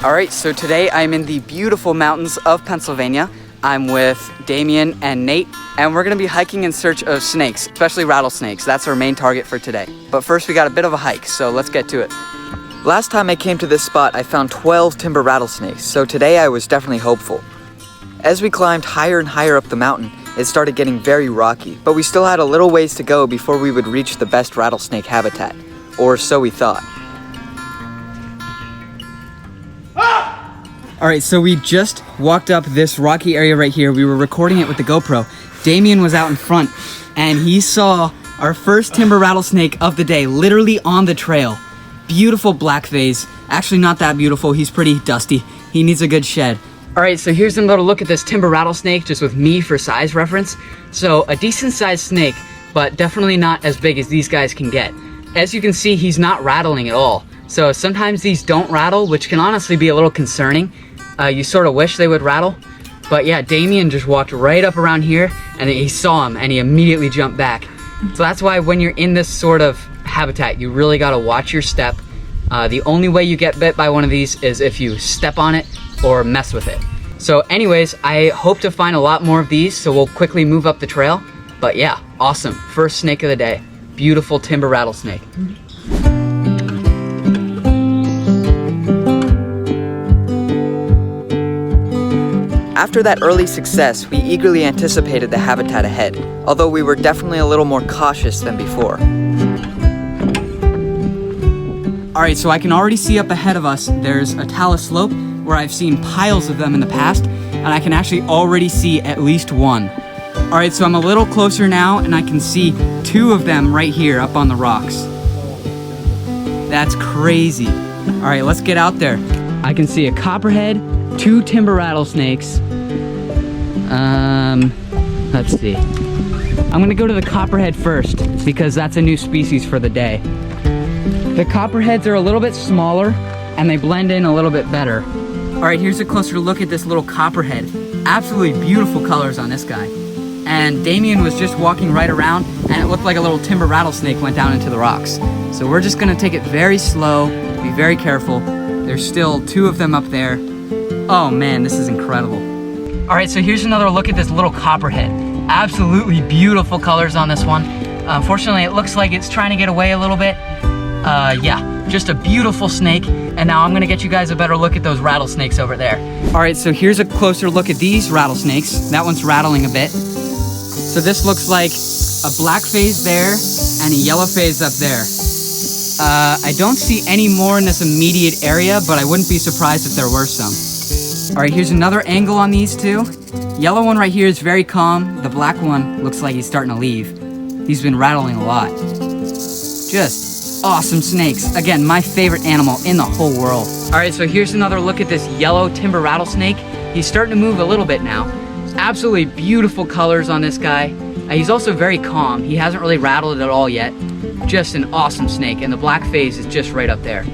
All right, so today I'm in the beautiful mountains of Pennsylvania. I'm with Damien and Nate, and we're gonna be hiking in search of snakes, especially rattlesnakes. That's our main target for today. But first we got a bit of a hike, so let's get to it. Last time I came to this spot, I found 12 timber rattlesnakes, so today I was definitely hopeful. As we climbed higher and higher up the mountain, it started getting very rocky, but we still had a little ways to go before we would reach the best rattlesnake habitat, or so we thought. All right, so we just walked up this rocky area right here. We were recording it with the GoPro. Damien was out in front, and he saw our first timber rattlesnake of the day, literally on the trail. Beautiful black phase. Actually not that beautiful, he's pretty dusty. He needs a good shed. All right, so here's a little look at this timber rattlesnake, just with me for size reference. So a decent sized snake, but definitely not as big as these guys can get. As you can see, he's not rattling at all. So sometimes these don't rattle, which can honestly be a little concerning. You sort of wish they would rattle. But yeah, Damien just walked right up around here and he saw him and he immediately jumped back. So that's why when you're in this sort of habitat, you really gotta watch your step. The only way you get bit by one of these is if you step on it or mess with it. So anyways, I hope to find a lot more of these, so we'll quickly move up the trail. But yeah, awesome. First snake of the day. Beautiful timber rattlesnake. After that early success, we eagerly anticipated the habitat ahead, although we were definitely a little more cautious than before. All right, so I can already see up ahead of us, there's a talus slope where I've seen piles of them in the past, and I can actually already see at least one. All right, so I'm a little closer now, and I can see 2 of them right here up on the rocks. That's crazy. All right, let's get out there. I can see a copperhead, 2 timber rattlesnakes. Let's see. I'm gonna go to the copperhead first because that's a new species for the day. The copperheads are a little bit smaller and they blend in a little bit better. All right, here's a closer look at this little copperhead. Absolutely beautiful colors on this guy. And Damien was just walking right around and it looked like a little timber rattlesnake went down into the rocks. So we're just gonna take it very slow, be very careful. There's still 2 of them up there. Oh man, this is incredible. All right, so here's another look at this little copperhead. Absolutely beautiful colors on this one. Unfortunately, it looks like it's trying to get away a little bit. Yeah, just a beautiful snake. And now I'm gonna get you guys a better look at those rattlesnakes over there. All right, so here's a closer look at these rattlesnakes. That one's rattling a bit. So this looks like a black phase there and a yellow phase up there. I don't see any more in this immediate area, but I wouldn't be surprised if there were some. All right, here's another angle on these 2. Yellow one right here is very calm. The black one looks like he's starting to leave. He's been rattling a lot. Just awesome snakes. Again, my favorite animal in the whole world. All right, so here's another look at this yellow timber rattlesnake. He's starting to move a little bit now. Absolutely beautiful colors on this guy. He's also very calm. He hasn't really rattled at all yet. Just an awesome snake, and the black phase is just right up there.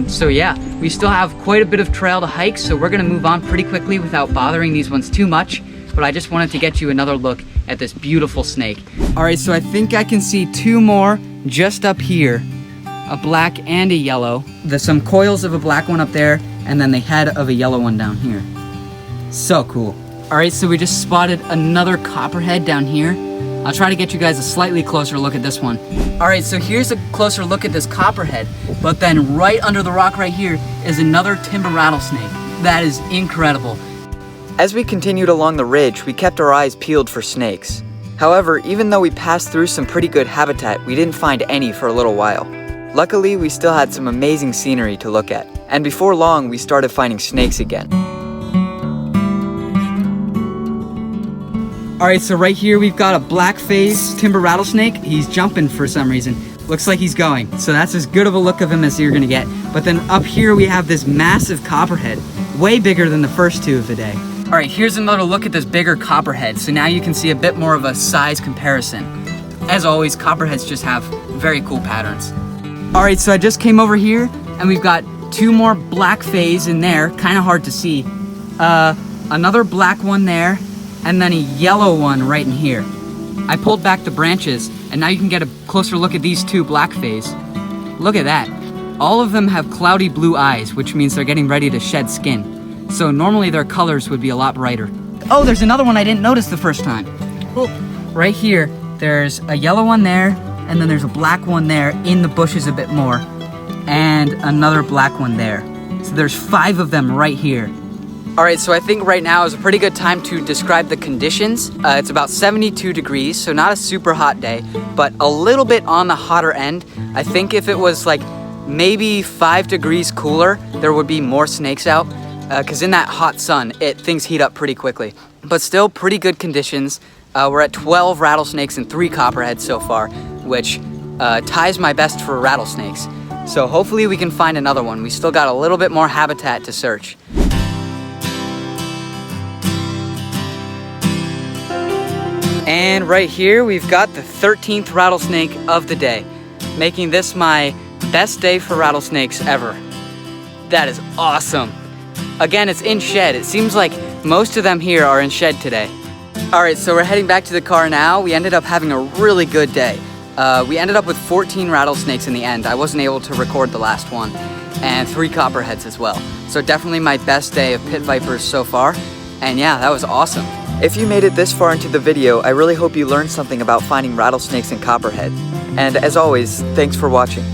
So yeah, we still have quite a bit of trail to hike, so we're gonna move on pretty quickly without bothering these ones too much, but I just wanted to get you another look at this beautiful snake. All right, so I think I can see 2 more just up here, a black and a yellow. There's some coils of a black one up there, and then the head of a yellow one down here. So cool. All right, so we just spotted another copperhead down here. I'll try to get you guys a slightly closer look at this one. All right, so here's a closer look at this copperhead, but then right under the rock right here is another timber rattlesnake. That is incredible. As we continued along the ridge, we kept our eyes peeled for snakes. However, even though we passed through some pretty good habitat, we didn't find any for a little while. Luckily, we still had some amazing scenery to look at, and before long, we started finding snakes again. All right, so right here we've got a black phase timber rattlesnake. He's jumping for some reason. Looks like he's going. So that's as good of a look of him as you're gonna get. But then up here we have this massive copperhead, way bigger than the first 2 of the day. All right, here's another look at this bigger copperhead. So now you can see a bit more of a size comparison. As always, copperheads just have very cool patterns. All right, so I just came over here and we've got 2 more black phase in there, kind of hard to see. Another black one there, and then a yellow one right in here. I pulled back the branches, and now you can get a closer look at these 2 black phase. Look at that. All of them have cloudy blue eyes, which means they're getting ready to shed skin. So normally their colors would be a lot brighter. Oh, there's another one I didn't notice the first time. Oh, right here, there's a yellow one there, and then there's a black one there in the bushes a bit more, and another black one there. So there's 5 of them right here. All right, so I think right now is a pretty good time to describe the conditions. It's about 72 degrees, so not a super hot day, but a little bit on the hotter end. I think if it was like maybe 5 degrees cooler, there would be more snakes out, because in that hot sun, things heat up pretty quickly. But still pretty good conditions. We're at 12 rattlesnakes and 3 copperheads so far, which ties my best for rattlesnakes. So hopefully we can find another one. We still got a little bit more habitat to search. And right here, we've got the 13th rattlesnake of the day, making this my best day for rattlesnakes ever. That is awesome. Again, it's in shed. It seems like most of them here are in shed today. All right, so we're heading back to the car now. We ended up having a really good day. We ended up with 14 rattlesnakes in the end. I wasn't able to record the last one, and 3 copperheads as well. So definitely my best day of pit vipers so far. And yeah, that was awesome. If you made it this far into the video, I really hope you learned something about finding rattlesnakes and copperhead. And as always, thanks for watching.